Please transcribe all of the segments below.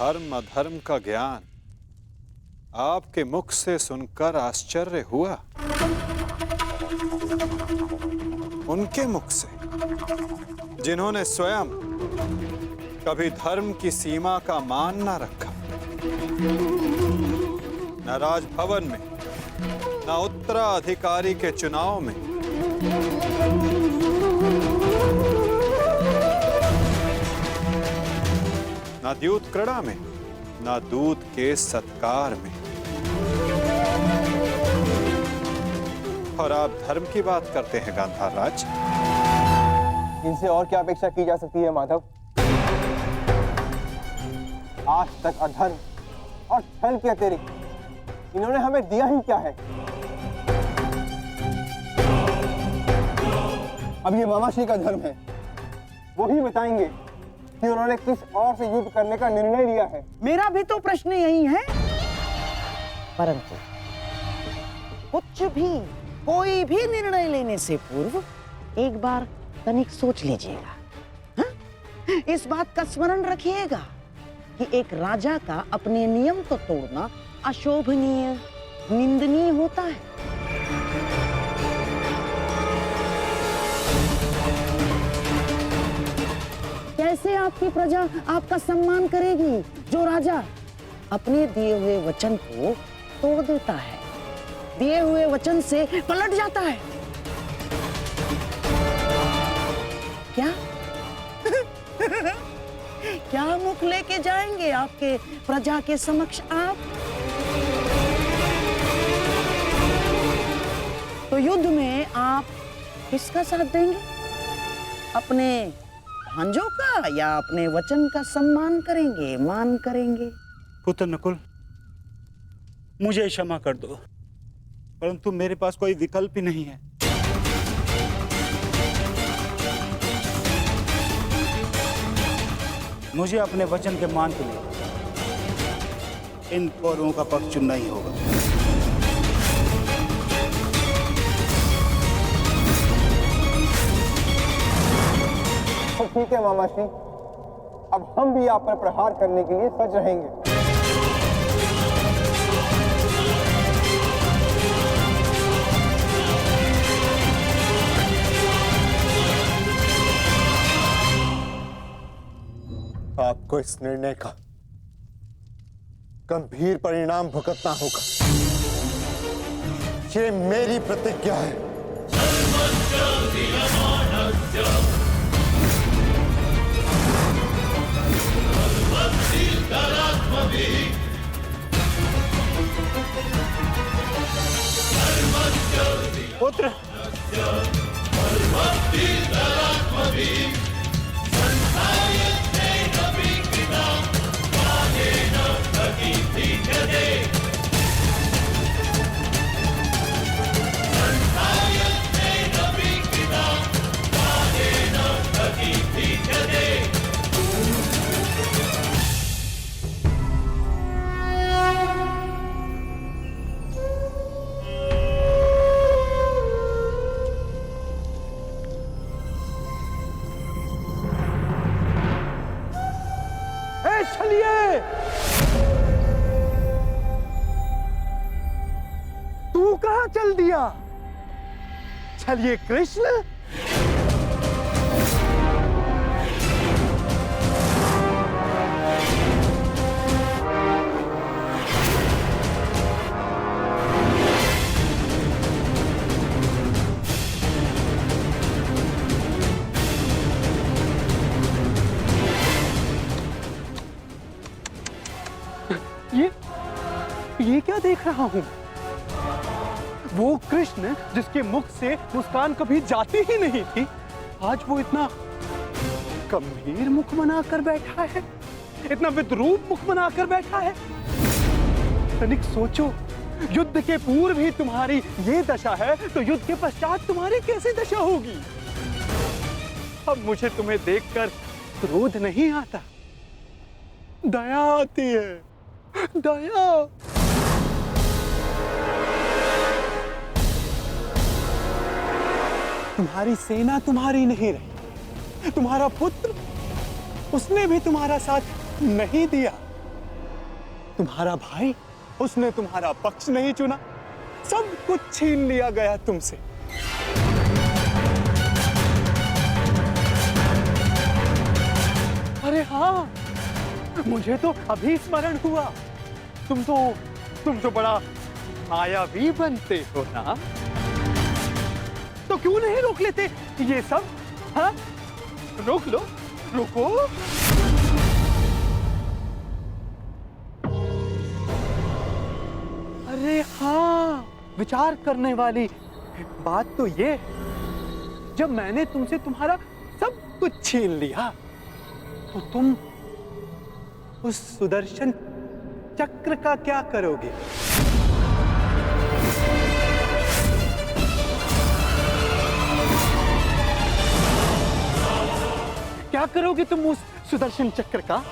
धर्म अधर्म का ज्ञान आपके मुख से सुनकर आश्चर्य हुआ। उनके मुख से जिन्होंने स्वयं कभी धर्म की सीमा का मान न रखा, न राजभवन में, न उत्तराधिकारी के चुनाव में, न द्यूत क्रीड़ा में, न दूत के सत्कार में। और आप धर्म की बात करते हैं गांधार राज। इनसे और क्या अपेक्षा की जा सकती है माधव? आज तक अधर्म और छल के अतिरिक्त इन्होंने हमें दिया ही क्या है? अब ये मामाश्री का धर्म है, वो ही बताएंगे कि उन्होंने किस और से युद्ध करने का निर्णय लिया है। मेरा भी तो प्रश्न यही है, परंतु कुछ भी कोई भी निर्णय लेने से पूर्व एक बार तनिक सोच लीजिएगा। हाँ? इस बात का स्मरण रखिएगा कि एक राजा का अपने नियम को तोड़ना अशोभनीय, निंदनीय होता है। कैसे आपकी प्रजा आपका सम्मान करेगी जो राजा अपने दिए हुए वचन को तोड़ देता है, दिए हुए वचन से पलट जाता है? क्या क्या मुख लेके जाएंगे आपके प्रजा के समक्ष आप? तो युद्ध में आप किसका साथ देंगे? अपने भांजों का या अपने वचन का सम्मान करेंगे, मान करेंगे? पुत्र नकुल, मुझे क्षमा कर दो, परंतु मेरे पास कोई विकल्प ही नहीं है। मुझे अपने वचन के मान के लिए इन कौरवों का पक्ष चुनना ही होगा। तो ठीक है मामाश्री, अब हम भी आप पर प्रहार करने के लिए सज रहेंगे। आपको इस निर्णय का गंभीर परिणाम भुगतना होगा, ये मेरी प्रतिज्ञा है। पुत्र चलिए, तू कहां चल दिया? चलिए कृष्ण। ये क्या देख रहा हूं? वो कृष्ण जिसके मुख से मुस्कान कभी जाती ही नहीं थी, आज वो इतना गंभीर मुख बनाकर बैठा है, इतना विद्रूप मुख बनाकर बैठा है। तनिक सोचो, युद्ध के पूर्व ही तुम्हारी ये दशा है, तो युद्ध के पश्चात तुम्हारी कैसी दशा होगी? अब मुझे तुम्हें देखकर क्रोध नहीं आता, दया आती है, दया। तुम्हारी सेना तुम्हारी नहीं रही, तुम्हारा पुत्र उसने भी तुम्हारा साथ नहीं दिया, तुम्हारा भाई, उसने तुम्हारा पक्ष नहीं चुना, सब कुछ छीन लिया गया तुमसे। अरे हाँ, मुझे तो अभी स्मरण हुआ, तुम तो बड़ा मायावी बनते हो ना, तो क्यों नहीं रोक लेते ये सब? हाँ, रोक लो, रुको। अरे हाँ, विचार करने वाली बात तो ये, जब मैंने तुमसे तुम्हारा सब कुछ छीन लिया, तो तुम उस सुदर्शन चक्र का क्या करोगे? क्या करोगे तुम उस सुदर्शन चक्र का?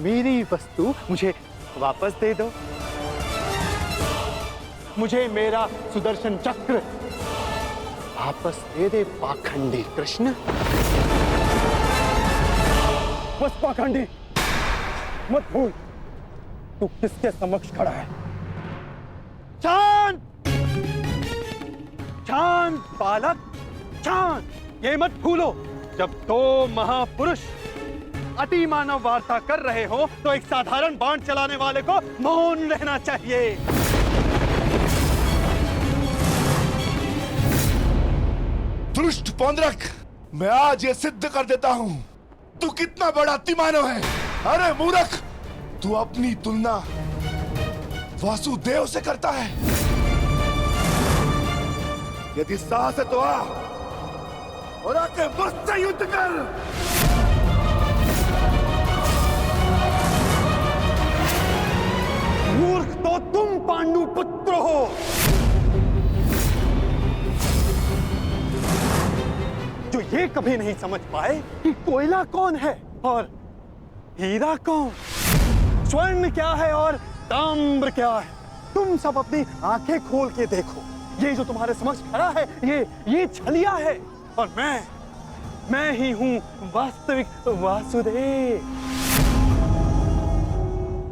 मेरी वस्तु मुझे वापस दे दो, मुझे मेरा सुदर्शन चक्र वापस दे दे पाखंडी कृष्ण। बस पाखंडी, मत भूल तू किसके समक्ष खड़ा है। शांत, शांत बालक, शांत। ये मत भूलो, जब दो महापुरुष अति मानव वार्ता कर रहे हो तो एक साधारण बाण चलाने वाले को मौन रहना चाहिए। दुष्ट पौंद्रक, मैं आज ये सिद्ध कर देता हूं तू कितना बड़ा अतिमानव है। अरे मूर्ख, तू अपनी तुलना वासुदेव से करता है। यदि साहस है तो आ और आके मुझसे युद्ध कर। मूर्ख तो तुम पांडु पुत्र हो। जो ये कभी नहीं समझ पाए कि कोयला कौन है और हीरा कौन, स्वर्ण क्या है और ताम्र क्या है। तुम सब अपनी आंखें खोल के देखो, ये जो तुम्हारे समक्ष खड़ा है ये छलिया है, और मैं ही हूं वास्तविक वासुदेव,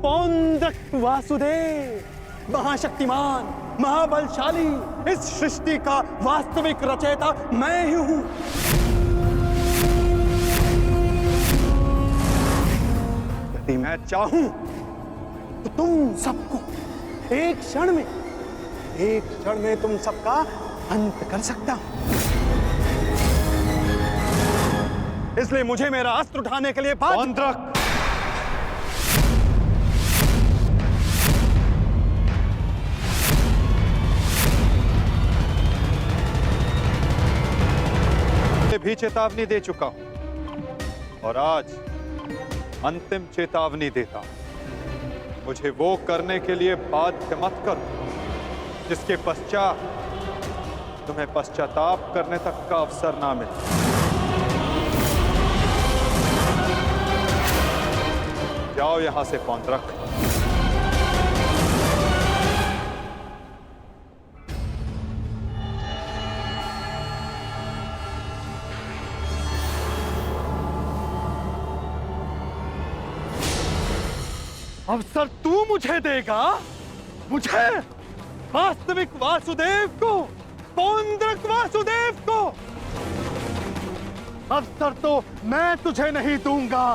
पौंद्रक वासुदेव, महाशक्तिमान, महाबलशाली। इस सृष्टि का वास्तविक रचयिता मैं ही हूं। यदि मैं चाहूं तो तुम सबको एक क्षण में तुम सबका अंत कर सकता हूं। इसलिए मुझे मेरा अस्त्र उठाने के लिए पौंद्रक, भी चेतावनी दे चुका हूं और आज अंतिम चेतावनी देता हूं। मुझे वो करने के लिए बाध्य मत करो जिसके पश्चात तुम्हें पश्चाताप करने तक का अवसर ना मिले। जाओ यहां से पौंद्रक। अवसर तू मुझे देगा, मुझे, वास्तविक वासुदेव को, पौंद्रक वासुदेव को। अवसर तो मैं तुझे नहीं दूंगा।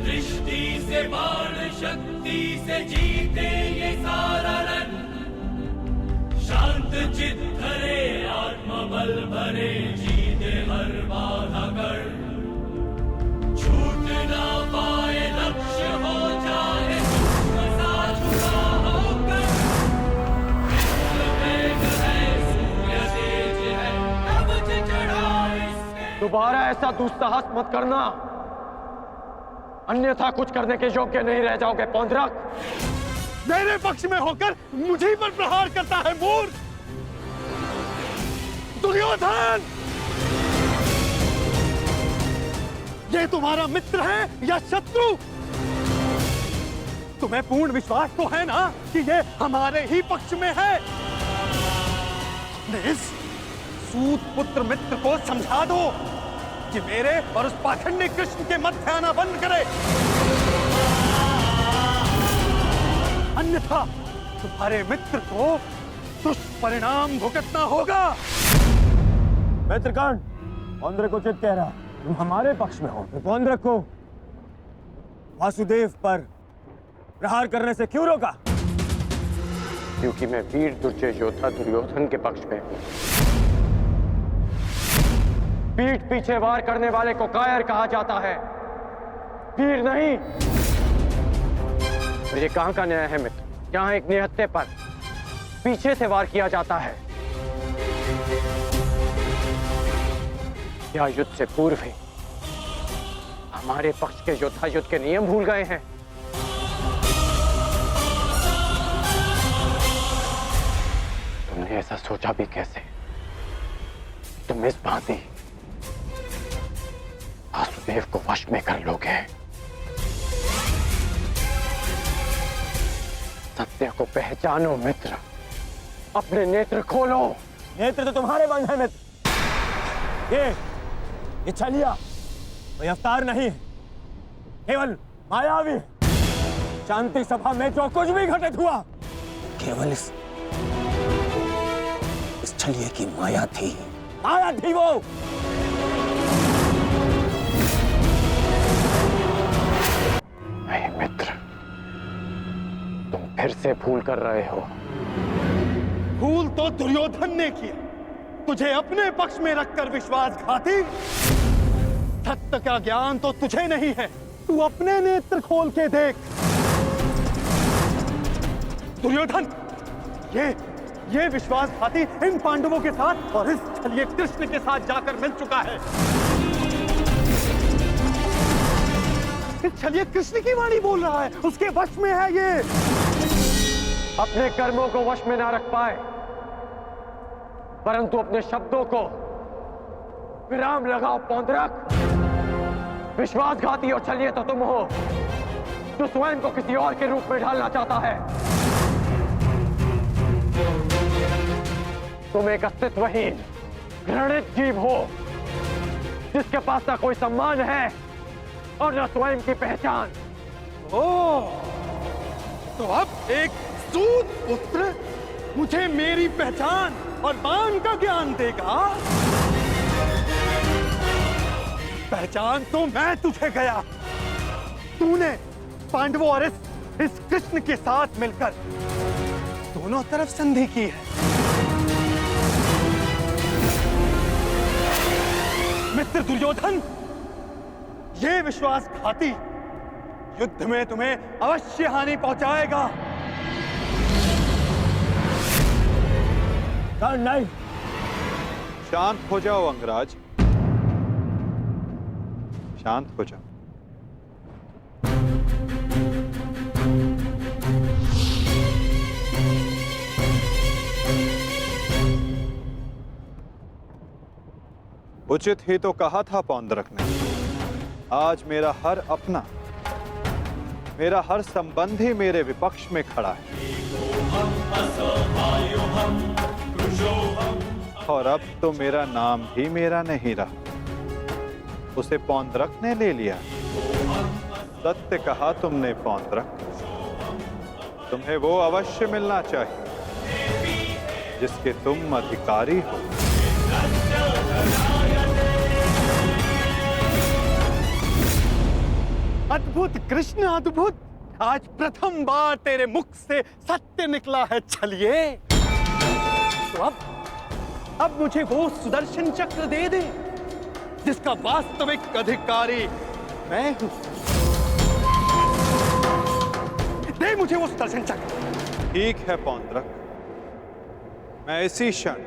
दृष्टि से बाण शक्ति से जीते ये सारा रण, शांत चित धरे आत्मबल भरे जीते हर बाधा कर, छूट ना पाए लक्ष्य हो जाए सा छुड़ा होकर, वेग है सूर्य तेज है कवच चढ़ा इसके। दोबारा ऐसा दुस्साहस मत करना, अन्यथा कुछ करने के योग्य नहीं रह जाओगे पौंद्रक। मेरे पक्ष में होकर मुझे पर प्रहार करता है मूर्ख दुर्योधन। ये तुम्हारा मित्र है या शत्रु? तुम्हें पूर्ण विश्वास तो है ना कि ये हमारे ही पक्ष में है? इस सूत पुत्र मित्र को समझा दो कि मेरे और उस पाखंडी कृष्ण के मध्य आना बंद करे, अन्यथा तुम्हारे मित्र को दुष्परिणाम भुगतना होगा। मित्रकर्ण, पौंड्र को चित कह रहा, तुम हमारे पक्ष में हो। पौंड्र को वासुदेव पर प्रहार करने से क्यों रोका? क्योंकि मैं वीर दुर्जय योद्धा दुर्योधन के पक्ष में हूं। पीठ पीछे वार करने वाले को कायर कहा जाता है, वीर नहीं। और ये कहां का न्याय है मित्र? जहां एक निहत्थे पर पीछे से वार किया जाता है। क्या युद्ध से पूर्व ही हमारे पक्ष के योद्धा युद्ध के नियम भूल गए हैं? तुमने ऐसा सोचा भी कैसे? तुम इस भांति वासुदेव को वश में कर लोगे? सत्य को पहचानो मित्र, अपने नेत्र खोलो। नेत्र तो तुम्हारे बंद है मित्र। ये छलिया कोई अवतार नहीं है, केवल मायावी। शांति सभा में जो कुछ भी घटित हुआ केवल इस छलिए की माया थी। माया थी वो। नहीं मित्र, तुम फिर से भूल कर रहे हो। भूल तो दुर्योधन ने किया, तुझे अपने पक्ष में रखकर विश्वासघाती। सत्य का ज्ञान तो तुझे नहीं है, तू अपने नेत्र खोल के देख। दुर्योधन, ये विश्वासघाती इन पांडवों के साथ और इस छलिए कृष्ण के साथ जाकर मिल चुका है। इस छलिए कृष्ण की वाणी बोल रहा है, उसके वश में है ये। अपने कर्मों को वश में ना रख पाए, परंतु अपने शब्दों को विराम लगाओ पौंड्रक। विश्वासघाती और छलिए तो तुम हो, जो स्वयं को किसी और के रूप में ढालना चाहता है। तुम एक अस्तित्वहीन घृणित जीव हो, जिसके पास ना कोई सम्मान है और न स्वयं की पहचान। तो अब एक सूत पुत्र मुझे मेरी पहचान और मान का ज्ञान देगा? पहचान तो मैं तुझे गया। तूने पांडवों और इस कृष्ण के साथ मिलकर दोनों तरफ संधि की है। मित्र दुर्योधन, ये विश्वासघाती युद्ध में तुम्हें अवश्य हानि पहुंचाएगा। नहीं। शांत हो जाओ अंगराज, शांत हो जाओ। उचित ही तो कहा था पौंड्रक ने। आज मेरा हर अपना, मेरा हर संबंधी मेरे विपक्ष में खड़ा है, और अब तो मेरा नाम भी मेरा नहीं रहा, उसे पौंड्रक ने ले लिया। सत्य कहा तुमने पौंड्रक, तुम्हें वो अवश्य मिलना चाहिए जिसके तुम अधिकारी हो। अद्भुत कृष्ण, अद्भुत। आज प्रथम बार तेरे मुख से सत्य निकला है छलिए। तो अब मुझे वो सुदर्शन चक्र दे दे जिसका वास्तविक अधिकारी मैं हूं। दे मुझे वो सुदर्शन चक्र। ठीक है पौंड्रक, मैं इसी क्षण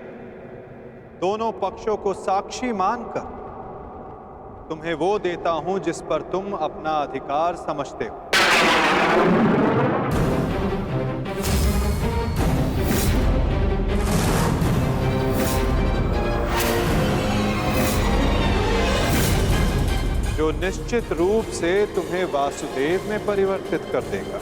दोनों पक्षों को साक्षी मानकर तुम्हें वो देता हूं जिस पर तुम अपना अधिकार समझते हो। जो निश्चित रूप से तुम्हें वासुदेव में परिवर्तित कर देगा।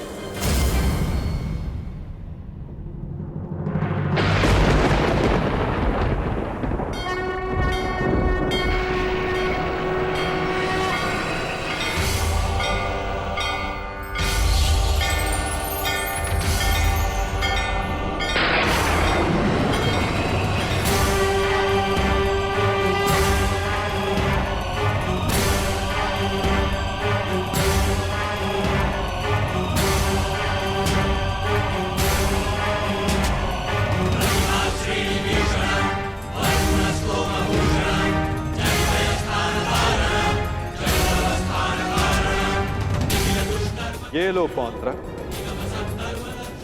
ये लो पौंत्रक,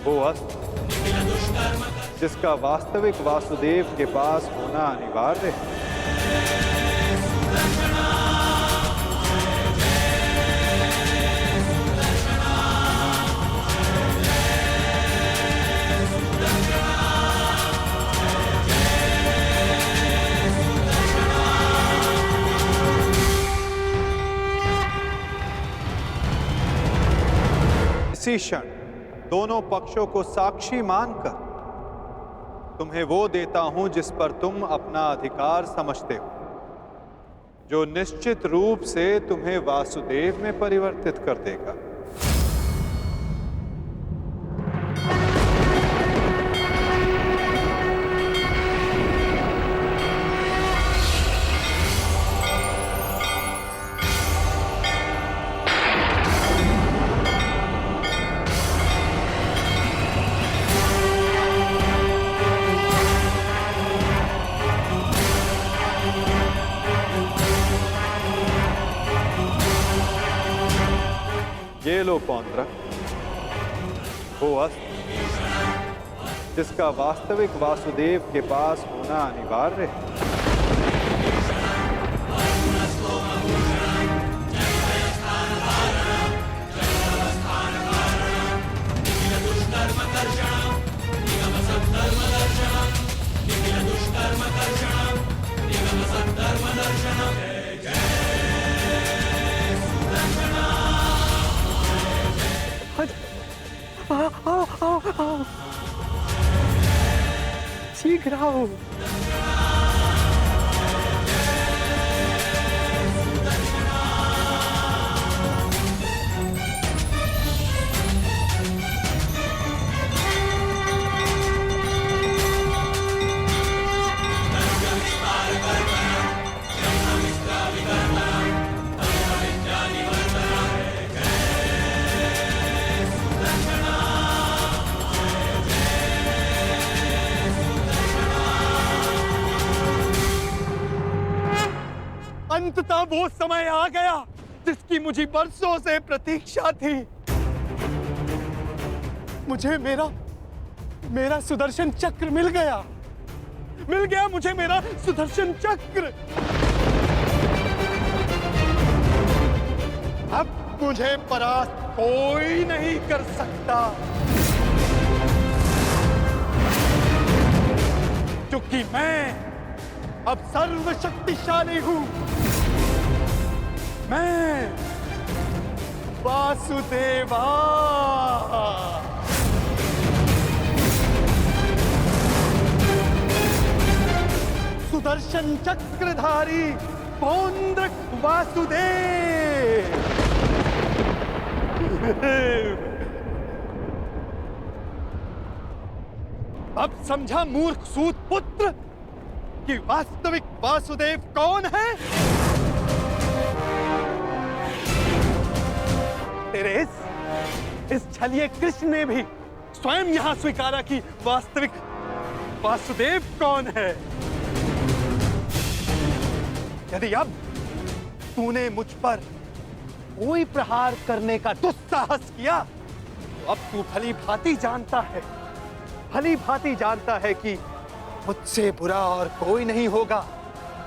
वो अस्त्र जिसका वास्तविक वासुदेव के पास होना अनिवार्य है। इसी क्षण दोनों पक्षों को साक्षी मानकर तुम्हें वो देता हूं जिस पर तुम अपना अधिकार समझते हो, जो निश्चित रूप से तुम्हें वासुदेव में परिवर्तित कर देगा। ये लो पौंत्रक, वो अस्त्र जिसका वास्तविक वासुदेव के पास होना अनिवार्य है। आओ। शीघ्र आओ। अंततः वो समय आ गया जिसकी मुझे बरसों से प्रतीक्षा थी। मुझे मेरा सुदर्शन चक्र मिल गया मुझे मेरा सुदर्शन चक्र। अब मुझे परास्त कोई नहीं कर सकता, क्योंकि मैं अब सर्वशक्तिशाली हूं। मैं वासुदेवा। सुदर्शन चक्रधारी पौंड्रक वासुदेव। अब समझा मूर्ख सूत पुत्र कि वास्तविक वासुदेव कौन है? तेरे इस छलिए कृष्ण ने भी स्वयं यहां स्वीकारा कि वास्तविक वासुदेव कौन है। यदि अब तूने मुझ पर कोई प्रहार करने का दुस्साहस किया, तो अब तू भली भांति जानता है कि मुझसे बुरा और कोई नहीं होगा।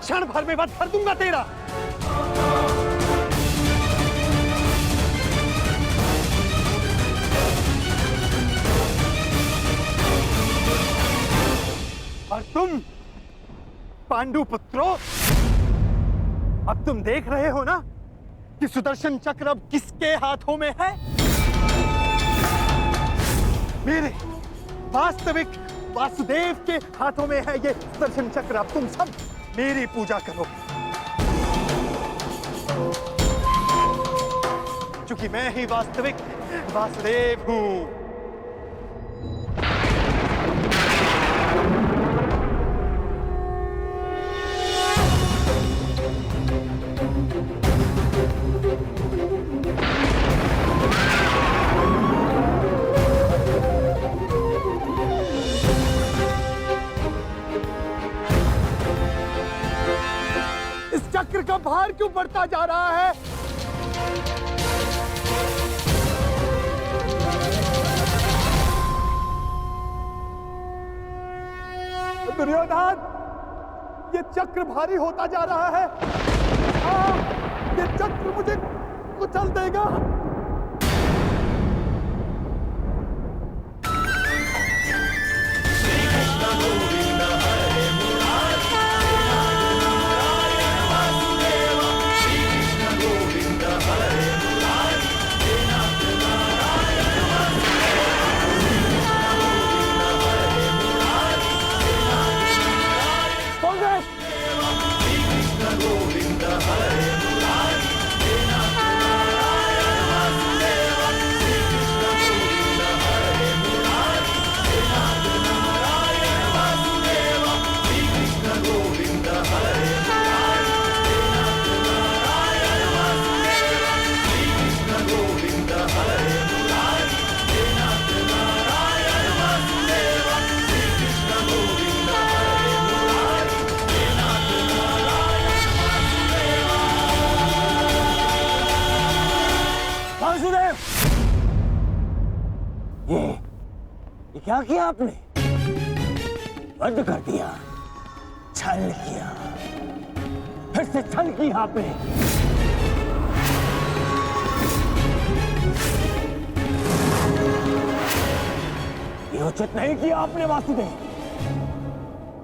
क्षण भर में वध कर दूंगा तेरा। और तुम पांडु पुत्रों, अब तुम देख रहे हो ना कि सुदर्शन चक्र अब किसके हाथों में है? मेरे वास्तविक वासुदेव के हाथों में है ये सुदर्शन चक्र। अब तुम सब मेरी पूजा करो, क्योंकि मैं ही वास्तविक वासुदेव हूं। इस चक्र का भार क्यों बढ़ता जा रहा है? दुर्योधन, ये चक्र भारी होता जा रहा है। ये चक्र मुझे कुचल देगा। ये क्या किया आपने? बंद कर दिया, छल किया, फिर से छल किया आपने। ये उचित नहीं किया आपने वासुदेव,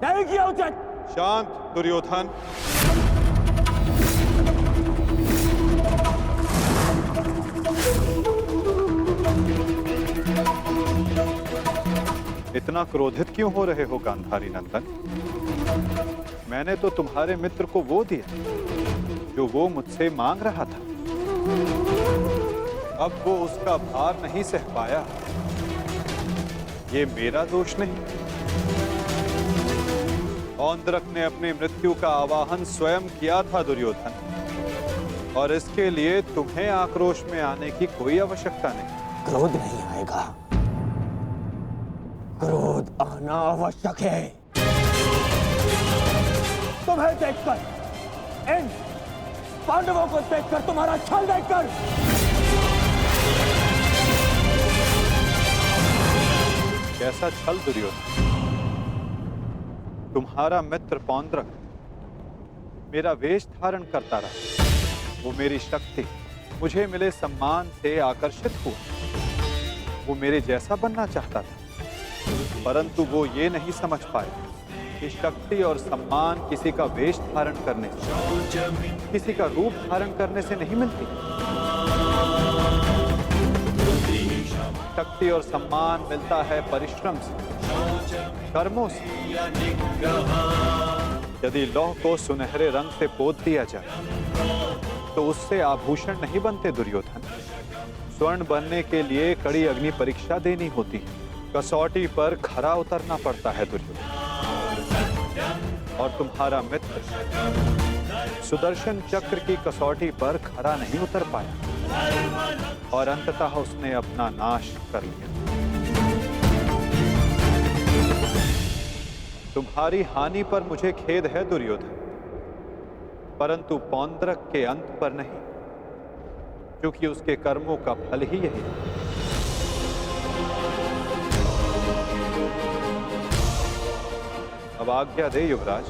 नहीं किया उचित। शांत दुर्योधन। इतना क्रोधित क्यों हो रहे हो गांधारी नंदन? मैंने तो तुम्हारे मित्र को वो दिया जो वो मुझसे मांग रहा था। अब वो उसका भार नहीं सह पाया, ये मेरा दोष नहीं। औंद्रक ने अपनी मृत्यु का आवाहन स्वयं किया था दुर्योधन, और इसके लिए तुम्हें आक्रोश में आने की कोई आवश्यकता नहीं। क्रोध नहीं आएगा, क्रोध आना आवश्यक है। तुम्हें देखकर, इन पांडवों को देखकर, तुम्हारा छल देखकर कैसा छल दुर्योधन? तुम्हारा मित्र पौंद्रक मेरा वेश धारण करता रहा, वो मेरी शक्ति, मुझे मिले सम्मान से आकर्षित हुआ। वो मेरे जैसा बनना चाहता था, परंतु वो ये नहीं समझ पाया कि शक्ति और सम्मान किसी का वेश धारण करने से, किसी का रूप धारण करने से नहीं मिलती। शक्ति और सम्मान मिलता है परिश्रम से, कर्मों से। यदि लौह को सुनहरे रंग से पोत दिया जाए तो उससे आभूषण नहीं बनते दुर्योधन। स्वर्ण बनने के लिए कड़ी अग्नि परीक्षा देनी होती है, कसौटी पर खरा उतरना पड़ता है दुर्योधन। और तुम्हारा मित्र सुदर्शन चक्र की कसौटी पर खरा नहीं उतर पाया, और अंततः उसने अपना नाश कर लिया। तुम्हारी हानि पर मुझे खेद है दुर्योधन, परंतु पौंद्रक के अंत पर नहीं, क्योंकि उसके कर्मों का फल ही यही है। अब आज्ञा दे युवराज।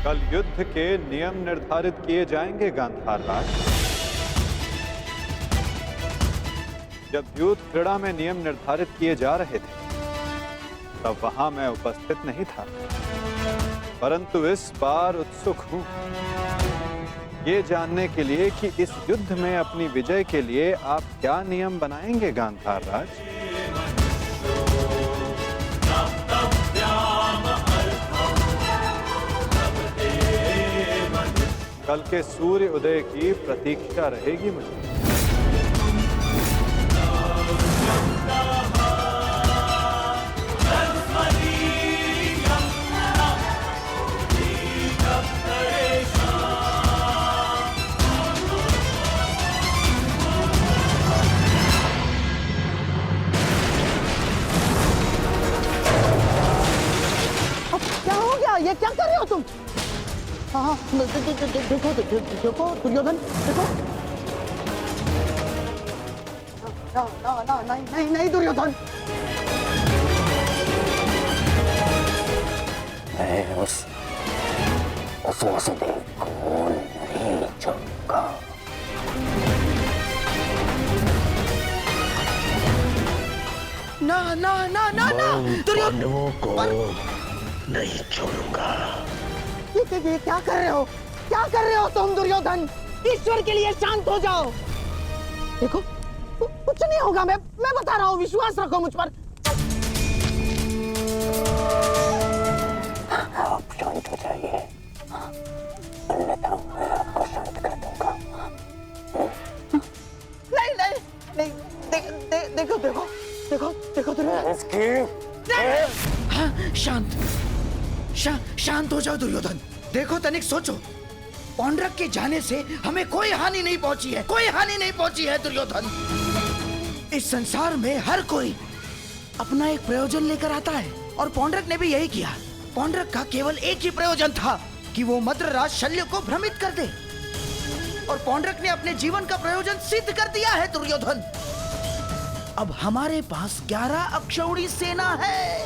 कल युद्ध के नियम निर्धारित किए जाएंगे गांधार राज। जब यूथ क्रीड़ा में नियम निर्धारित किए जा रहे थे तब वहां मैं उपस्थित नहीं था, परंतु इस बार उत्सुक हूं ये जानने के लिए कि इस युद्ध में अपनी विजय के लिए आप क्या नियम बनाएंगे गांधार राज। कल के सूर्य उदय की प्रतीक्षा रहेगी मुझे। क्या हो गया? ये क्या कर रहे हो तुम? हाँ, देखो दुर्योधन, देखो। नहीं दुर्योधन। मैं उस वासुदेव को नहीं छोड़ूंगा। ना दुर्योधन को नहीं छोड़ूंगा। ये क्या कर रहे हो? क्या कर रहे हो तुम दुर्योधन? ईश्वर के लिए शांत हो जाओ। देखो कुछ नहीं होगा, मैं बता रहा हूँ, विश्वास रखो मुझ पर। आप शांत हो जाइए, अन्यथा मैं आपको शांत कर दूंगा। नहीं, देखो दुर्योधन। हाँ, शांत हो जाओ दुर्योधन। देखो तनिक सोचो, पौंड्रक के जाने से हमें कोई हानि नहीं पहुंची है दुर्योधन। इस संसार में हर कोई अपना एक प्रयोजन लेकर आता है और पौंड्रक ने भी यही किया। पौंड्रक का केवल एक ही प्रयोजन था कि वो मद्रराज शल्य को भ्रमित कर दे, और पौंड्रक ने अपने जीवन का प्रयोजन सिद्ध कर दिया है दुर्योधन। अब हमारे पास 11 अक्षौणी सेना है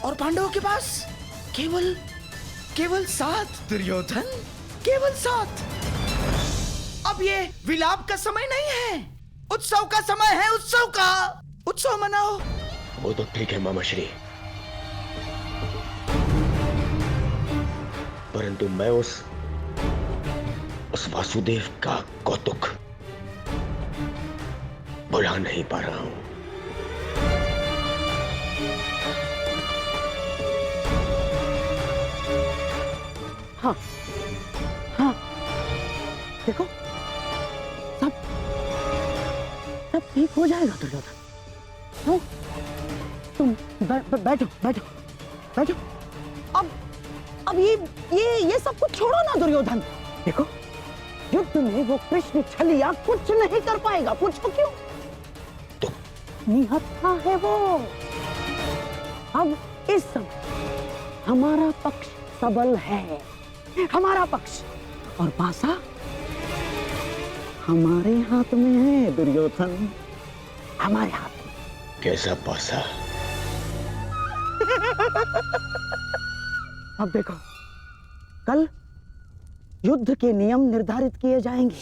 और पांडवों के पास केवल 7 दुर्योधन, केवल 7। अब ये विलाप का समय नहीं है, उत्सव का समय है। उत्सव मनाओ। वो तो ठीक है मामा श्री, परंतु मैं उस वासुदेव का कौतुक भुला नहीं पा रहा हूं। हाँ, देखो सब ठीक हो जाएगा दुर्योधन। हाँ, तुम बैठो। अब ये सब कुछ छोड़ो ना दुर्योधन। देखो युद्ध में वो कृष्ण छलिया कुछ नहीं कर पाएगा। पूछो क्यों? तो निहत्था है वो। अब इस समय हमारा पक्ष सबल है, हमारा पक्ष, और पासा हमारे हाथ में है दुर्योधन, हमारे हाथ में। कैसा पासा? अब देखो, कल युद्ध के नियम निर्धारित किए जाएंगे।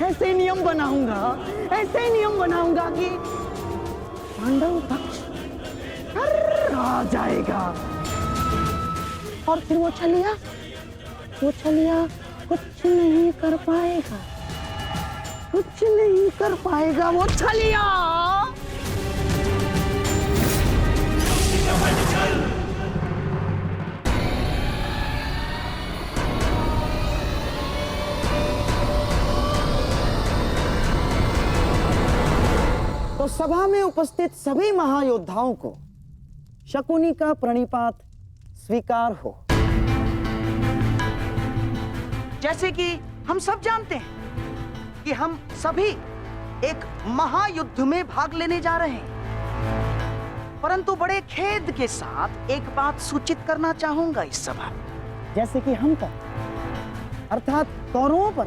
ऐसे नियम बनाऊंगा कि पांडव पक्ष आ जाएगा, और फिर वो छलिया कुछ नहीं कर पाएगा वो छलिया। तो सभा में उपस्थित सभी महायोद्धाओं को शकुनी का प्रणिपात स्वीकार हो। जैसे कि हम सब जानते हैं कि हम सभी एक महायुद्ध में भाग लेने जा रहे हैं, परंतु बड़े खेद के साथ एक बात सूचित करना चाहूंगा इस सभा में। जैसे कि हम पर, अर्थात कौरवों पर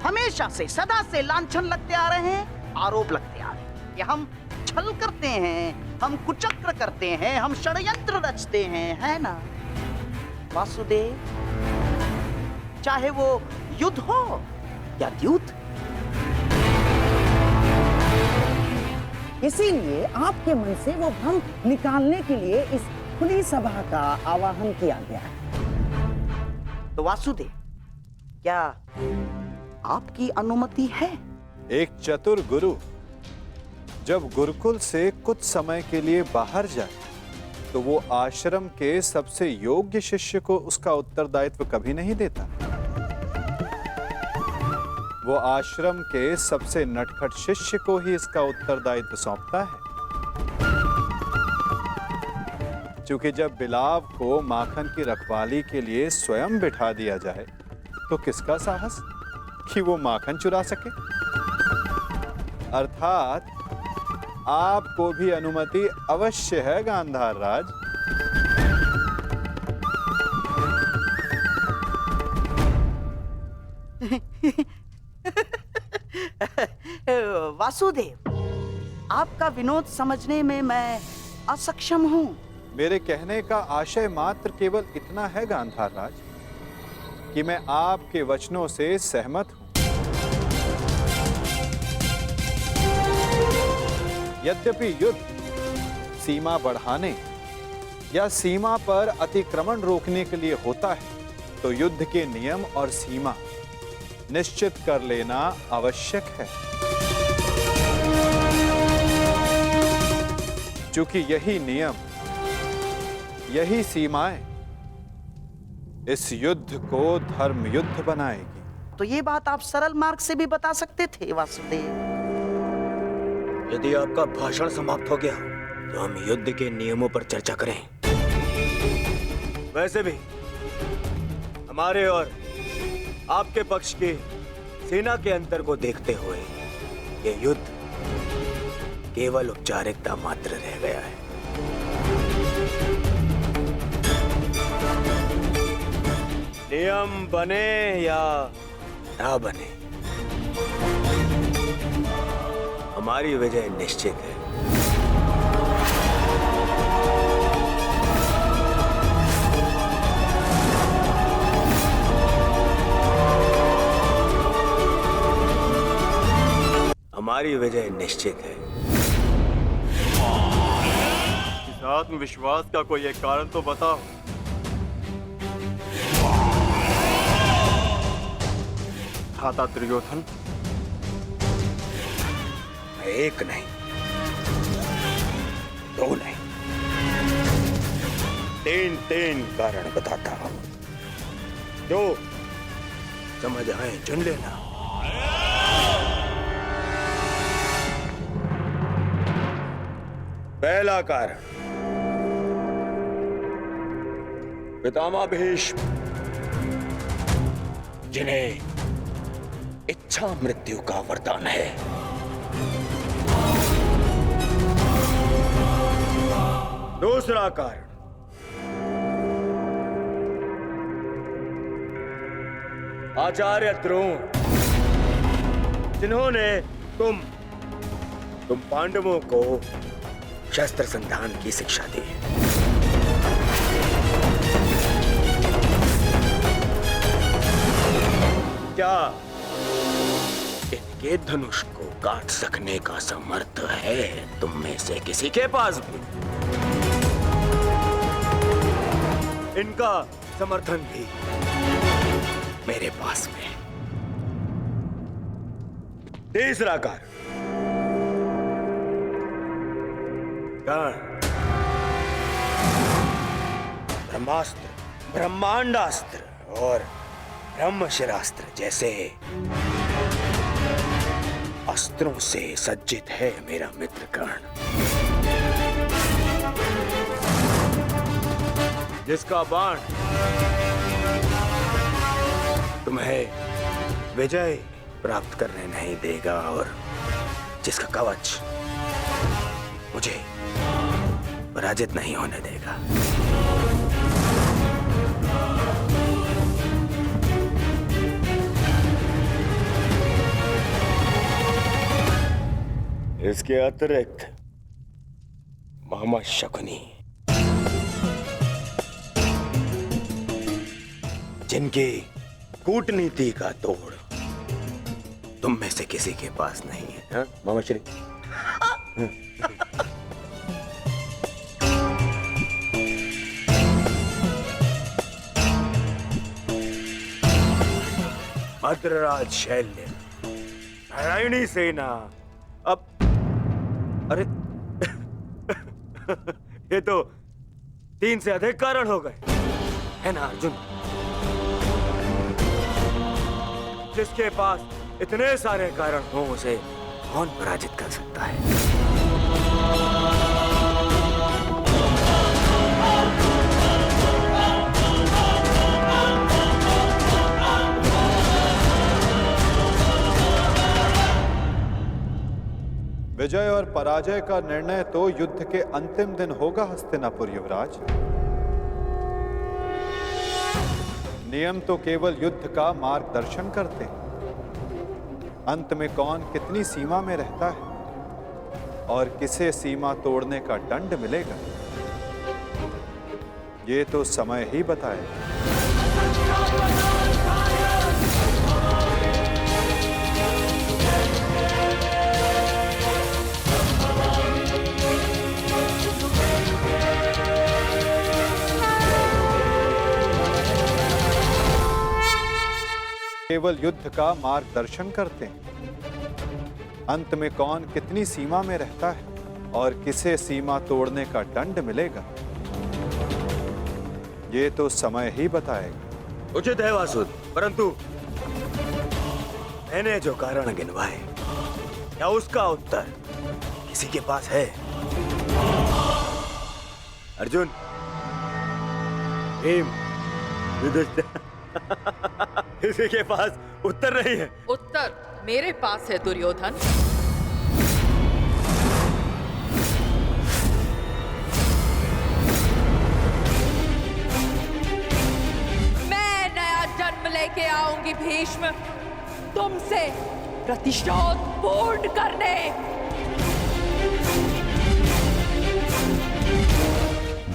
हमेशा से, सदा से लांछन लगते आ रहे हैं, आरोप लगते आ रहे हैं कि हम छल करते हैं, हम कुचक्र करते हैं, हम षड्यंत्र रचते हैं, है ना वासुदेव? चाहे वो युद्ध हो या द्यूत। इसीलिए आपके मन से वो भ्रम निकालने के लिए इस खुली सभा का आवाहन किया गया है। तो वासुदेव, क्या आपकी अनुमति है? एक चतुर गुरु जब गुरुकुल से कुछ समय के लिए बाहर जाए तो वो आश्रम के सबसे योग्य शिष्य को उसका उत्तरदायित्व कभी नहीं देता। वो आश्रम के सबसे नटखट शिष्य को ही इसका उत्तरदायित्व सौंपता है। क्योंकि जब बिलाव को माखन की रखवाली के लिए स्वयं बिठा दिया जाए तो किसका साहस कि वो माखन चुरा सके। अर्थात आपको भी अनुमति अवश्य है गांधार राज। वासुदेव, आपका विनोद समझने में मैं असक्षम हूं। मेरे कहने का आशय मात्र केवल इतना है गांधार राज कि मैं आपके वचनों से सहमत हूं। यद्यपि युद्ध सीमा बढ़ाने या सीमा पर अतिक्रमण रोकने के लिए होता है, तो युद्ध के नियम और सीमा निश्चित कर लेना आवश्यक है। क्योंकि यही नियम, यही सीमाएं इस युद्ध को धर्म युद्ध बनाएगी। तो ये बात आप सरल मार्ग से भी बता सकते थे वासुदेव। यदि आपका भाषण समाप्त हो गया तो हम युद्ध के नियमों पर चर्चा करें। वैसे भी हमारे और आपके पक्ष की सेना के अंतर को देखते हुए ये युद्ध केवल औपचारिकता मात्र रह गया है। नियम बने या ना बने, हमारी विजय निश्चित है। हमारी विजय निश्चित है। इस आत्मविश्वास का कोई एक कारण तो बताओ। खाता दुर्योधन, एक नहीं, दो नहीं, तीन कारण बताता हूं। जो समझ आए चुन लेना। पहला कारण, पितामह भीष्म जिन्हें इच्छा मृत्यु का वरदान है। दूसरा कारण, आचार्य द्रोण जिन्होंने तुम पांडवों को शस्त्र संधान की शिक्षा दी। क्या इनके धनुष को काट सकने का समर्थ है तुम में से किसी के पास भी? इनका समर्थन भी मेरे पास में। तीसरा कारण, ब्रह्मास्त्र, ब्रह्मांडास्त्र और ब्रह्मशिरास्त्र जैसे अस्त्रों से सज्जित है मेरा मित्र कर्ण, जिसका बाण तुम्हें विजय प्राप्त करने नहीं देगा और जिसका कवच मुझे पराजित नहीं होने देगा। इसके अतिरिक्त मामा शकुनी, जिनकी कूटनीति का तोड़ तुम में से किसी के पास नहीं है, हाँ? मामा श्री। मद्रराज शैल्य, नारायणी सेना, अब अरे ये तो 3 से अधिक कारण हो गए, है ना अर्जुन? जिसके पास इतने सारे कारण हो उसे कौन पराजित कर सकता है? विजय और पराजय का निर्णय तो युद्ध के अंतिम दिन होगा हस्तिनापुर युवराज। नियम तो केवल युद्ध का मार्गदर्शन करते हैं। अंत में कौन कितनी सीमा में रहता है और किसे सीमा तोड़ने का दंड मिलेगा, ये तो समय ही बताएगा। केवल युद्ध का मार्गदर्शन करते हैं। अंत में कौन कितनी सीमा में रहता है और किसे सीमा तोड़ने का दंड मिलेगा, ये तो समय ही बताएगा। उचित है वासुद, परंतु मैंने जो कारण गिनवाए, क्या उसका उत्तर किसी के पास है? अर्जुन, भीम, युधिष्ठिर, किसी के पास उत्तर नहीं है। उत्तर मेरे पास है दुर्योधन। मैं नया जन्म लेके आऊंगी भीष्म, तुमसे प्रतिशोध पूर्ण करने।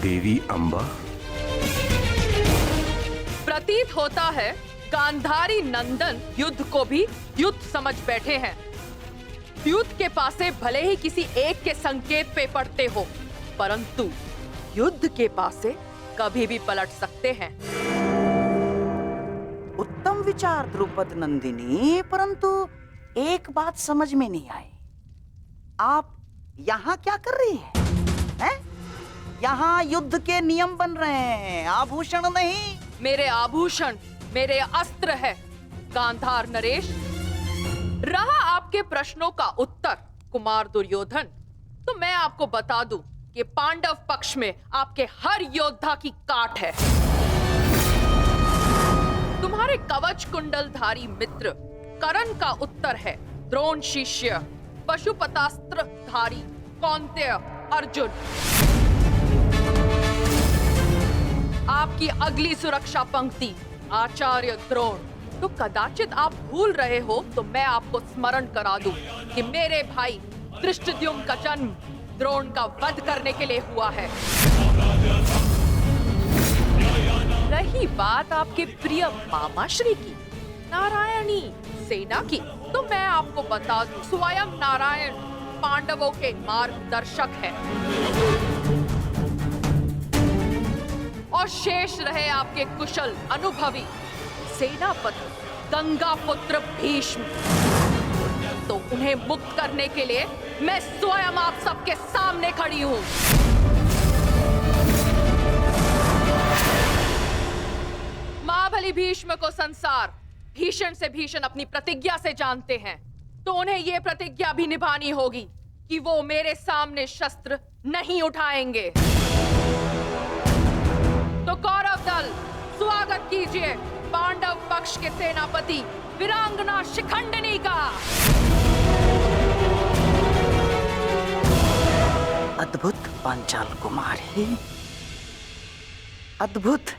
देवी अंबा, प्रतीत होता है गांधारी नंदन युद्ध को भी युद्ध समझ बैठे हैं। युद्ध के पासे भले ही किसी एक के संकेत पे पड़ते हो, परंतु युद्ध के पासे कभी भी पलट सकते हैं। उत्तम विचार द्रुपद नंदिनी, परंतु एक बात समझ में नहीं आई। आप यहाँ क्या कर रही हैं? यहाँ युद्ध के नियम बन रहे हैं, आभूषण नहीं। मेरे आभूषण मेरे अस्त्र है गांधार नरेश। रहा आपके प्रश्नों का उत्तर कुमार दुर्योधन, तो मैं आपको बता दूं कि पांडव पक्ष में आपके हर योद्धा की काट है। तुम्हारे कवच कुंडलधारी मित्र कर्ण का उत्तर है द्रोण शिष्य पशुपतास्त्रधारी कौन्तेय अर्जुन। आपकी अगली सुरक्षा पंक्ति आचार्य द्रोण। तो कदाचित आप भूल रहे हो तो मैं आपको स्मरण करा दूं कि मेरे भाई धृष्टद्युम्न का जन्म द्रोण का वध करने के लिए हुआ है। रही बात आपके प्रिय मामाश्री की, नारायणी सेना की, तो मैं आपको बता दूं स्वयं नारायण पांडवों के मार्गदर्शक है। और शेष रहे आपके कुशल अनुभवी सेनापति गंगा पुत्र भीष्म, तो उन्हें मुक्त करने के लिए मैं स्वयं आप सबके सामने खड़ी हूं। महाबली भीष्म को संसार भीषण से भीषण अपनी प्रतिज्ञा से जानते हैं, तो उन्हें यह प्रतिज्ञा भी निभानी होगी कि वो मेरे सामने शस्त्र नहीं उठाएंगे। तो कौरव दल स्वागत कीजिए पांडव पक्ष के सेनापति वीरांगना शिखंडिनी का। अद्भुत पांचाल कुमारी, अद्भुत।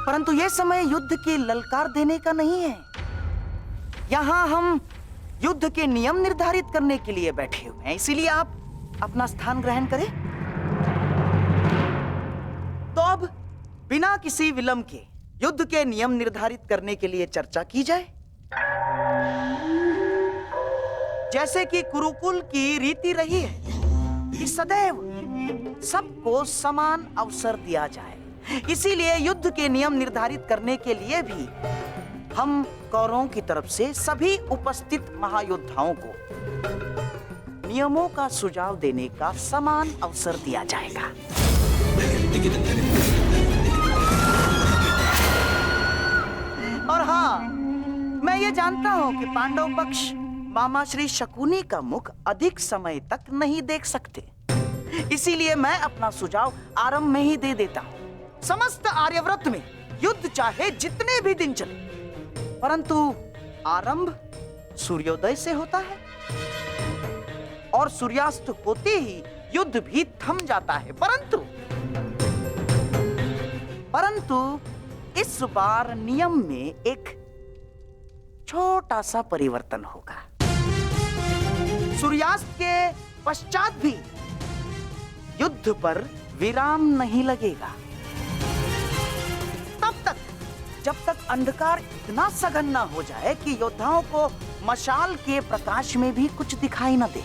परंतु यह समय युद्ध की ललकार देने का नहीं है। यहाँ हम युद्ध के नियम निर्धारित करने के लिए बैठे हुए हैं, इसीलिए आप अपना स्थान ग्रहण करें। तो अब बिना किसी विलंब के युद्ध के नियम निर्धारित करने के लिए चर्चा की जाए। जैसे कि कुरुकुल की रीति रही है कि सदैव सबको समान अवसर दिया जाए, इसीलिए युद्ध के नियम निर्धारित करने के लिए भी हम कौरवों की तरफ से सभी उपस्थित महायोद्धाओं को नियमों का सुझाव देने का समान अवसर दिया जाएगा। और हाँ, मैं ये जानता हूं कि पांडव पक्ष मामा श्री शकुनी का मुख अधिक समय तक नहीं देख सकते, इसीलिए मैं अपना सुझाव आरंभ में ही दे देता हूं। समस्त आर्यव्रत में युद्ध चाहे जितने भी दिन चले, परंतु आरंभ सूर्योदय से होता है और सूर्यास्त होते ही युद्ध भी थम जाता है। परंतु इस बार नियम में एक छोटा सा परिवर्तन होगा। सूर्यास्त के पश्चात भी युद्ध पर विराम नहीं लगेगा, तब तक जब तक अंधकार इतना सघन न हो जाए कि योद्धाओं को मशाल के प्रकाश में भी कुछ दिखाई न दे।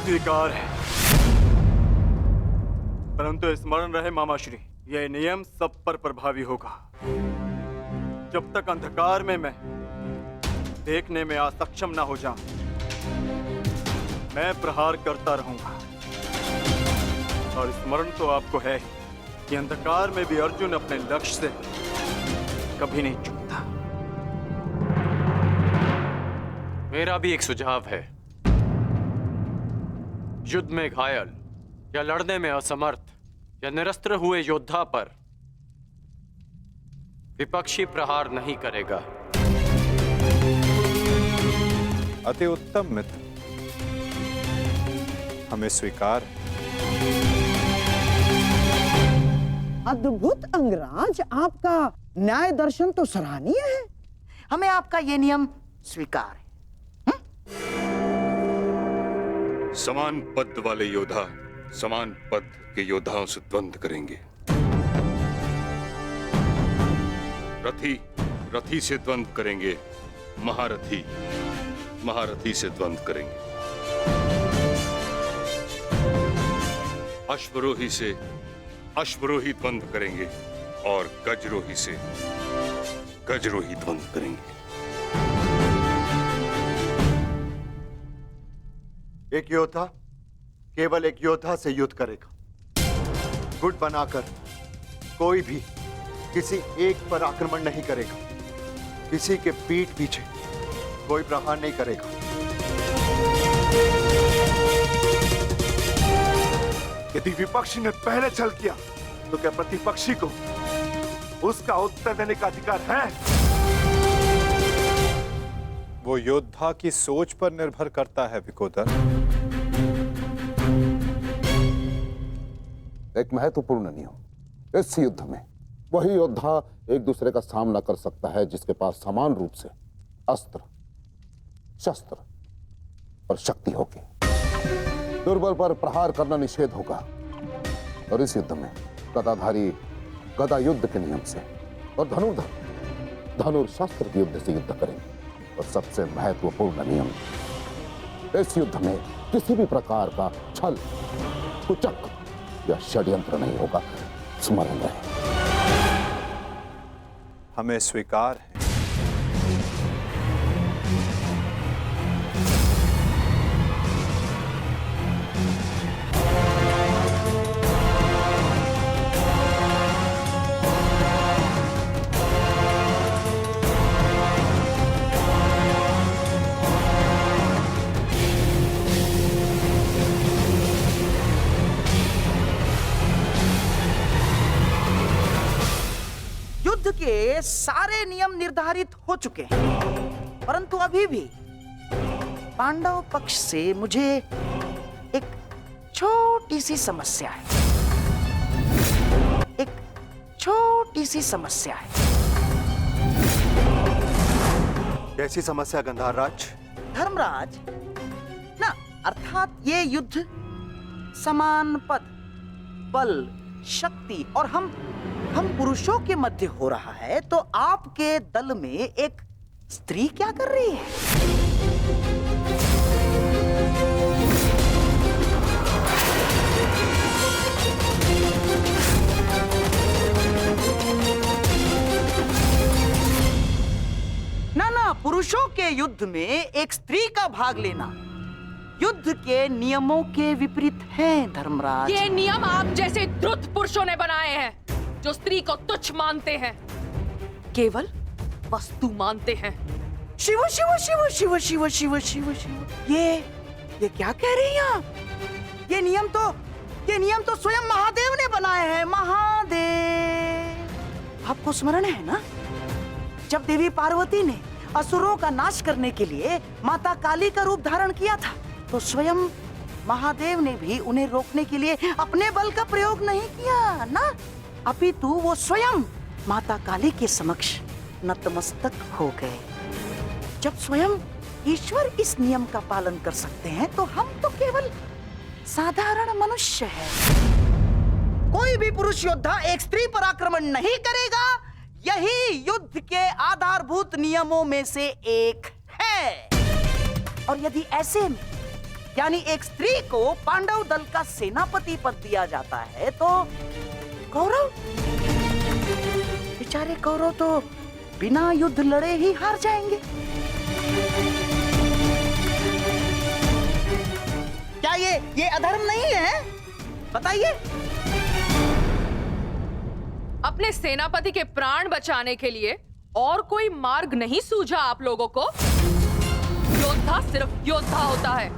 स्वीकार है, परंतु स्मरण रहे मामाश्री, यह नियम सब पर प्रभावी होगा। जब तक अंधकार में मैं देखने में असक्षम न हो जाऊं, मैं प्रहार करता रहूंगा। और स्मरण तो आपको है कि अंधकार में भी अर्जुन अपने लक्ष्य से कभी नहीं चूकता। मेरा भी एक सुझाव है। युद्ध में घायल या लड़ने में असमर्थ या निरस्त्र हुए योद्धा पर विपक्षी प्रहार नहीं करेगा। अति उत्तम मित्र, हमें स्वीकार है। अद्भुत अंगराज, आपका न्याय दर्शन तो सराहनीय है। हमें आपका ये नियम स्वीकार है। समान पद वाले योद्धा समान पद के योद्धाओं से द्वंद्व करेंगे। रथी रथी से द्वंद्व करेंगे, महारथी महारथी से द्वंद्व करेंगे, अश्वरोही से अश्वरोही द्वंद्व करेंगे और गजरोही से गजरोही द्वंद्व करेंगे। एक योद्धा केवल एक योद्धा से युद्ध करेगा। गुट बनाकर कोई भी किसी एक पर आक्रमण नहीं करेगा, किसी के पीठ पीछे कोई प्रहार नहीं करेगा। यदि विपक्षी ने पहले छल किया तो क्या प्रतिपक्षी को उसका उत्तर देने का अधिकार है? वो योद्धा की सोच पर निर्भर करता है विकोदर। एक महत्वपूर्ण नियम, इस युद्ध में वही योद्धा एक दूसरे का सामना कर सकता है जिसके पास समान रूप से अस्त्र, शस्त्र और शक्ति होगी। दुर्बल पर प्रहार करना निषेध होगा। और इस युद्ध में गदाधारी गदा युद्ध के नियम से और धनुर्धर धनुर्शस्त्र के युद्ध से युद्ध करेंगे। और सबसे महत्वपूर्ण नियम, इस युद्ध में किसी भी प्रकार का छल, कुचक या षड्यंत्र नहीं होगा। स्मरण रहे। हमें स्वीकार है। के सारे नियम निर्धारित हो चुके हैं, परंतु अभी भी पांडव पक्ष से मुझे एक छोटी सी समस्या है। एक छोटी सी समस्या है। कैसी समस्या गंधार राज? धर्मराज, ना अर्थात ये युद्ध समान पद, बल, शक्ति और हम पुरुषों के मध्य हो रहा है, तो आपके दल में एक स्त्री क्या कर रही है? ना, पुरुषों के युद्ध में एक स्त्री का भाग लेना युद्ध के नियमों के विपरीत है धर्मराज। ये नियम आप जैसे द्रुत पुरुषों ने बनाए हैं, जो स्त्री को तुच्छ मानते हैं, केवल वस्तु मानते हैं। शिव शिव शिव शिव शिव शिव शिव शिव, ये क्या कह रही हैं आप? ये नियम तो स्वयं महादेव ने बनाए हैं। महादेव, आपको स्मरण है ना, जब देवी पार्वती ने असुरों का नाश करने के लिए माता काली का रूप धारण किया था, तो स्वयं महादेव ने भी उन्हें रोकने के लिए अपने बल का प्रयोग नहीं किया ना, अपितु वो स्वयं माता काली के समक्ष नतमस्तक हो गए। जब स्वयं ईश्वर इस नियम का पालन कर सकते हैं, तो हम तो केवल साधारण मनुष्य हैं। कोई भी पुरुष योद्धा एक स्त्री पर आक्रमण नहीं करेगा, यही युद्ध के आधारभूत नियमों में से एक है। और यदि ऐसे में यानी एक स्त्री को पांडव दल का सेनापति पद दिया जाता है, तो कौरव, बेचारे कौरव तो बिना युद्ध लड़े ही हार जाएंगे। क्या ये अधर्म नहीं है? बताइए। अपने सेनापति के प्राण बचाने के लिए और कोई मार्ग नहीं सूझा आप लोगों को? योद्धा सिर्फ योद्धा होता है,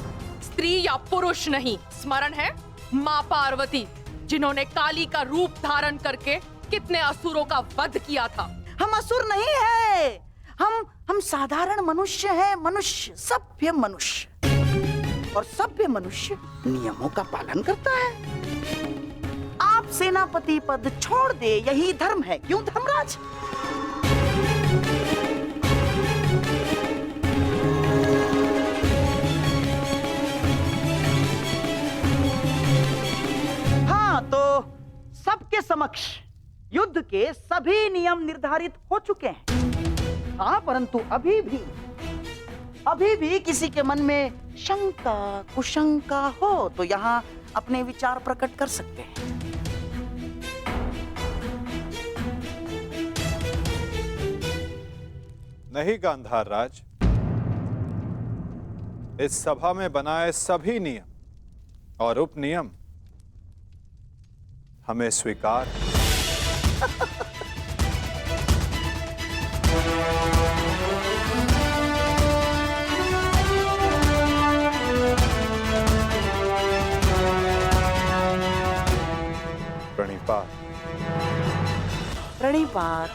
स्त्री या पुरुष नहीं। स्मरण है मां पार्वती, जिन्होंने काली का रूप धारण करके कितने असुरों का वध किया था। हम असुर नहीं है, हम साधारण मनुष्य हैं, मनुष्य, सभ्य मनुष्य। और सभ्य मनुष्य नियमों का पालन करता है। आप सेनापति पद छोड़ दे, यही धर्म है, क्यों धर्मराज? हाँ, तो सबके समक्ष युद्ध के सभी नियम निर्धारित हो चुके हैं। हाँ, परंतु अभी भी किसी के मन में शंका कुशंका हो तो यहाँ अपने विचार प्रकट कर सकते हैं। नहीं गांधार राज, इस सभा में बनाए सभी नियम और उपनियम हमें स्वीकार है। प्रणिपात। प्रणिपात।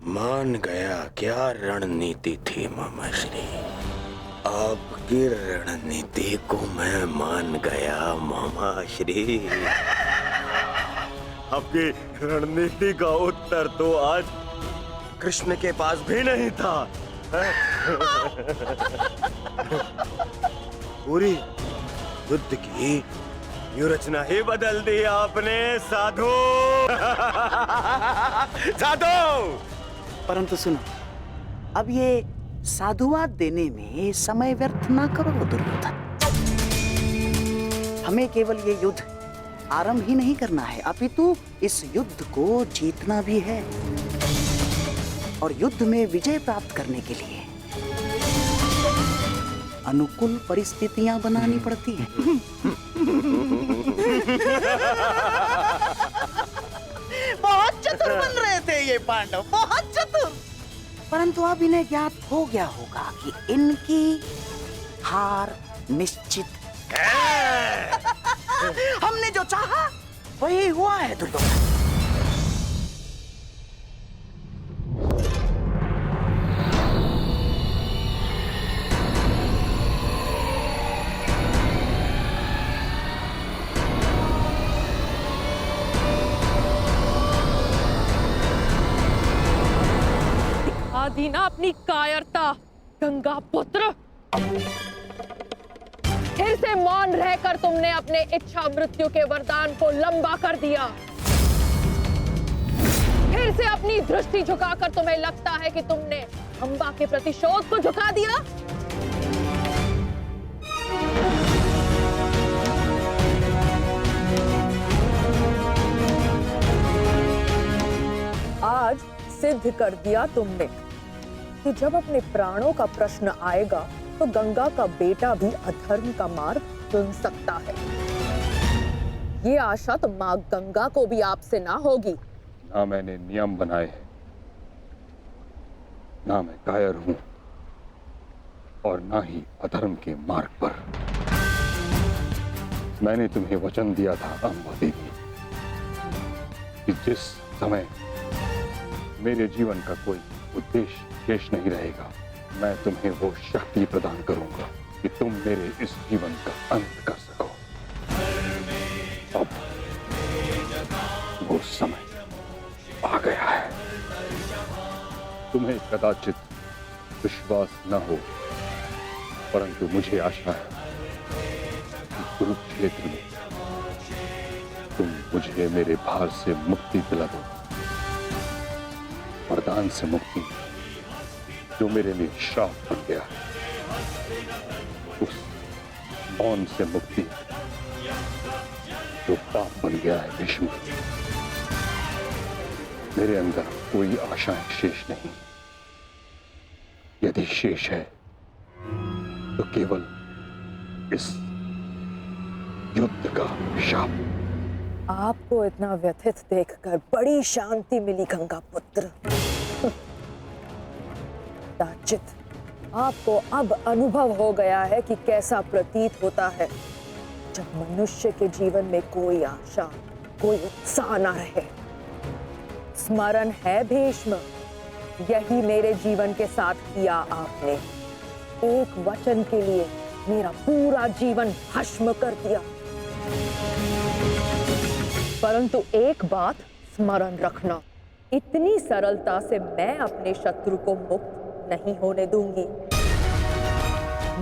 मान गया क्या रणनीति थी मामाश्री। आपकी रणनीति को मैं मान गया मामाश्री। आपकी रणनीति का उत्तर तो आज कृष्ण के पास भी नहीं था। पूरी युद्ध की व्यूरचना ही बदल दी आपने साधु। साधु, परंतु सुनो, अब ये साधुवाद देने में समय व्यर्थ ना करो दुर्योधन। हमें केवल ये युद्ध आरंभ ही नहीं करना है, अपितु इस युद्ध को जीतना भी है। और युद्ध में विजय प्राप्त करने के लिए अनुकूल परिस्थितियां बनानी पड़ती हैं। बहुत चतुर बन रहे थे ये पांडव, बहुत चतुर। परंतु अब इन्हें ज्ञात हो गया होगा कि इनकी हार निश्चित हमने जो चाहा वही हुआ है दुर्योधन। दी ना अपनी कायरता गंगा पुत्र। फिर से मौन रहकर तुमने अपने इच्छा मृत्यु के वरदान को लंबा कर दिया। फिर से अपनी दृष्टि झुकाकर तुम्हें लगता है कि तुमने अंबा के प्रतिशोध को झुका दिया। आज सिद्ध कर दिया तुमने कि जब अपने प्राणों का प्रश्न आएगा तो गंगा का बेटा भी अधर्म का मार्ग चुन सकता है। ये आशा तो मां गंगा को भी आपसे ना होगी। ना मैंने नियम बनाए हैं, ना मैं कायर हूं और ना ही अधर्म के मार्ग पर। मैंने तुम्हें वचन दिया था अंबा देवी कि जिस समय मेरे जीवन का कोई उद्देश्य शेष नहीं रहेगा, मैं तुम्हें वो शक्ति प्रदान करूंगा कि तुम मेरे इस जीवन का अंत कर सको। अब वो समय आ गया है। तुम्हें कदाचित विश्वास न हो, परंतु मुझे आशा है कि कुरुक्षेत्र में तुम मुझे मेरे भार से मुक्ति दिला दो। वरदान से मुक्ति जो मेरे लिए श्राप बन गया, उस मौन से मुक्ति जो पाप बन गया है भीष्म। मेरे अंदर कोई आशाएं शेष नहीं। यदि शेष है तो केवल इस युद्ध का शाप। आपको इतना व्यथित देखकर बड़ी शांति मिली गंगा पुत्र। दाचित, आपको अब अनुभव हो गया है कि कैसा प्रतीत होता है जब मनुष्य के जीवन में कोई आशा, कोई उत्साह न रहे। स्मरण है भीष्म, यही मेरे जीवन के साथ किया आपने। एक वचन के लिए मेरा पूरा जीवन भस्म कर दिया। परंतु एक बात स्मरण रखना, इतनी सरलता से मैं अपने शत्रु को मुक्त नहीं होने दूंगी।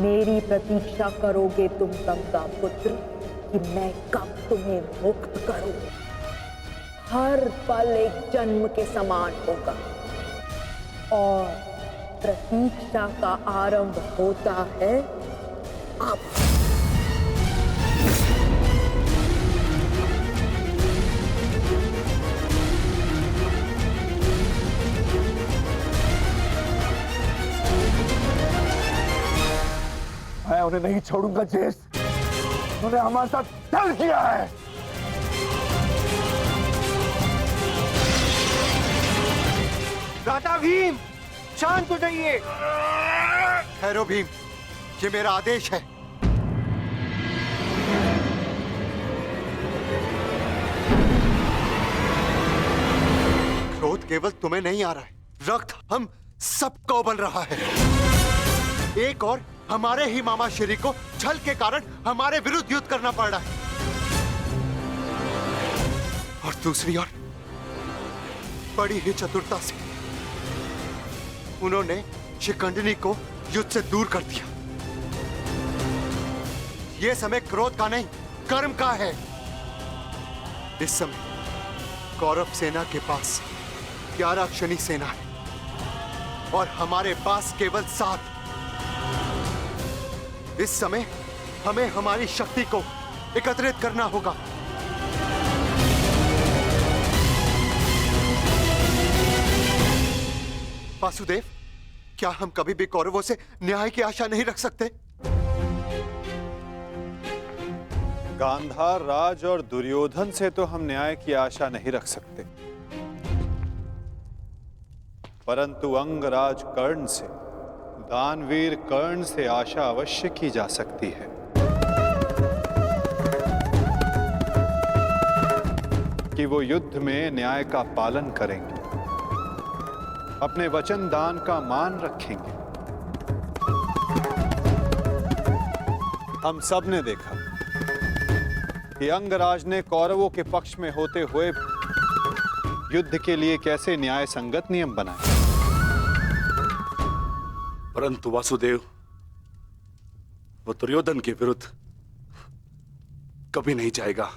मेरी प्रतीक्षा करोगे तुम गंगा पुत्र कि मैं कब तुम्हें मुक्त करूं। हर पल एक जन्म के समान होगा और प्रतीक्षा का आरंभ होता है अब। मैं उन्हें नहीं छोड़ूंगा जेस, उन्होंने हमारे साथ छल किया है। दादा भीम, शांत हो जाइए। ठहरो भीम, ये मेरा आदेश है। क्रोध केवल तुम्हें नहीं आ रहा है, रक्त हम सबको उबल रहा है। एक और हमारे ही मामा श्री को छल के कारण हमारे विरुद्ध युद्ध करना पड़ रहा है, और दूसरी ओर बड़ी ही चतुरता से उन्होंने शिखंडिनी को युद्ध से दूर कर दिया। यह समय क्रोध का नहीं, कर्म का है। इस समय कौरव सेना के पास 11 अक्षनी सेना है और हमारे पास केवल 7। इस समय हमें हमारी शक्ति को एकत्रित करना होगा। वासुदेव, क्या हम कभी भी कौरवों से न्याय की आशा नहीं रख सकते? गांधार राज और दुर्योधन से तो हम न्याय की आशा नहीं रख सकते, परंतु अंगराज कर्ण से, दानवीर कर्ण से आशा अवश्य की जा सकती है। कि वो युद्ध में न्याय का पालन करेंगे, अपने वचन दान का मान रखेंगे। हम सब ने देखा कि अंगराज ने कौरवों के पक्ष में होते हुए युद्ध के लिए कैसे न्याय संगत नियम बनाए। परंतु वासुदेव, वो दुर्योधन के विरुद्ध कभी नहीं जाएगा,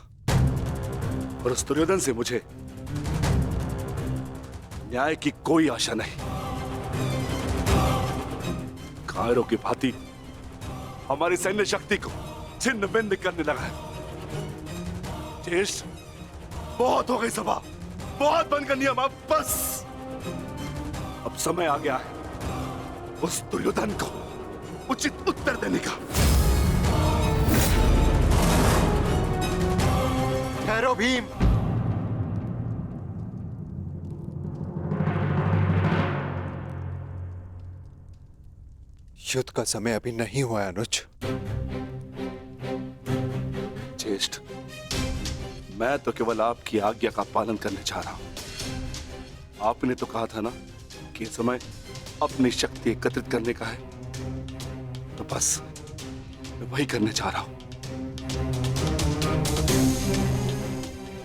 और उस दुर्योधन से मुझे न्याय की कोई आशा नहीं। कायरों की भांति हमारी सैन्य शक्ति को छिन्न भिन्न करने लगा है। ज्येष्ठ, बहुत हो गई सभा, बहुत बनकर नियम, अब बस। अब समय आ गया है उस दुर्योधन को उचित उत्तर देने का। ठहरो भीम। युद्ध का समय अभी नहीं हुआ है अनुज। ज्येष्ठ, मैं तो केवल आपकी आज्ञा का पालन करने जा रहा हूं। आपने तो कहा था ना कि ये समय अपनी शक्ति एकत्रित करने का है, तो बस मैं वही करने जा रहा हूं।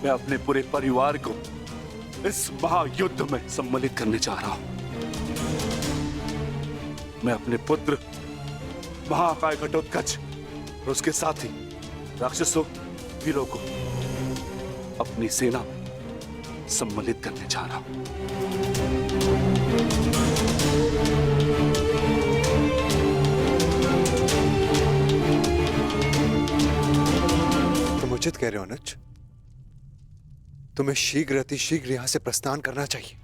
मैं अपने पूरे परिवार को इस महायुद्ध में सम्मिलित करने जा रहा हूं। मैं अपने पुत्र महाकाय घटोत्कच और उसके साथी राक्षसों, वीरों को अपनी सेना में सम्मिलित करने जा रहा हूं। तुम उचित कह रहे हो अनुज। तुम्हें शीघ्र अतिशीघ्र यहां से प्रस्थान करना चाहिए।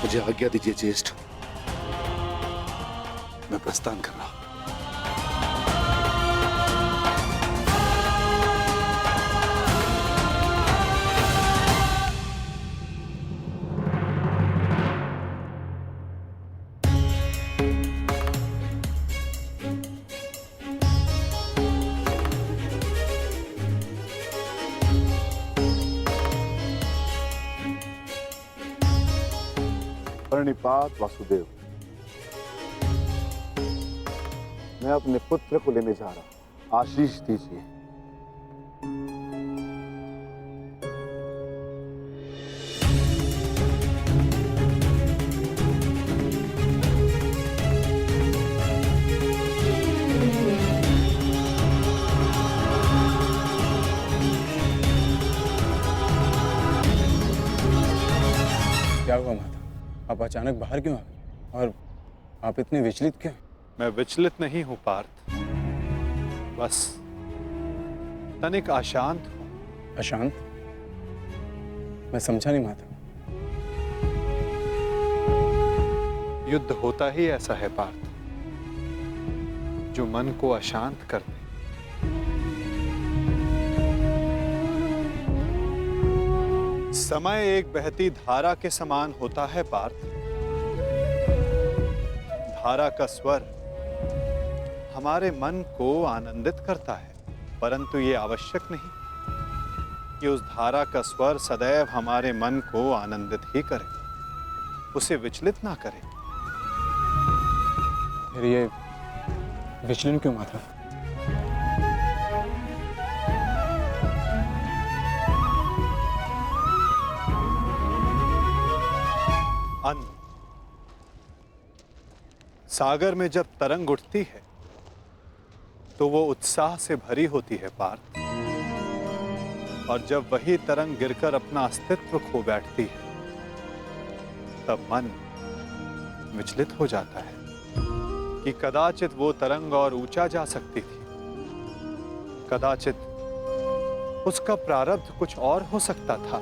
मुझे आज्ञा दीजिए ज्येष्ठ, मैं प्रस्थान कर रहा हूं। प्रणिपात वासुदेव। मैं अपने पुत्र को लेने जा रहा हूं, आशीष दीजिए। क्या हुआ माता? आप अचानक बाहर क्यों आ गए? और आप इतने विचलित क्यों? मैं विचलित नहीं हूं पार्थ, बस तनिक अशांत हूं। अशांत? मैं समझा नहीं माता। युद्ध होता ही ऐसा है पार्थ, जो मन को अशांत कर दे। समय एक बहती धारा के समान होता है पार्थ। धारा का स्वर हमारे मन को आनंदित करता है, परंतु ये आवश्यक नहीं कि उस धारा का स्वर सदैव हमारे मन को आनंदित ही करे, उसे विचलित ना करे। फिर ये विचलन क्यों माता? अन्न, सागर में जब तरंग उठती है तो वो उत्साह से भरी होती है पार्थ, और जब वही तरंग गिरकर अपना अस्तित्व खो बैठती है तब मन विचलित हो जाता है। कि कदाचित वो तरंग और ऊंचा जा सकती थी, कदाचित उसका प्रारब्ध कुछ और हो सकता था।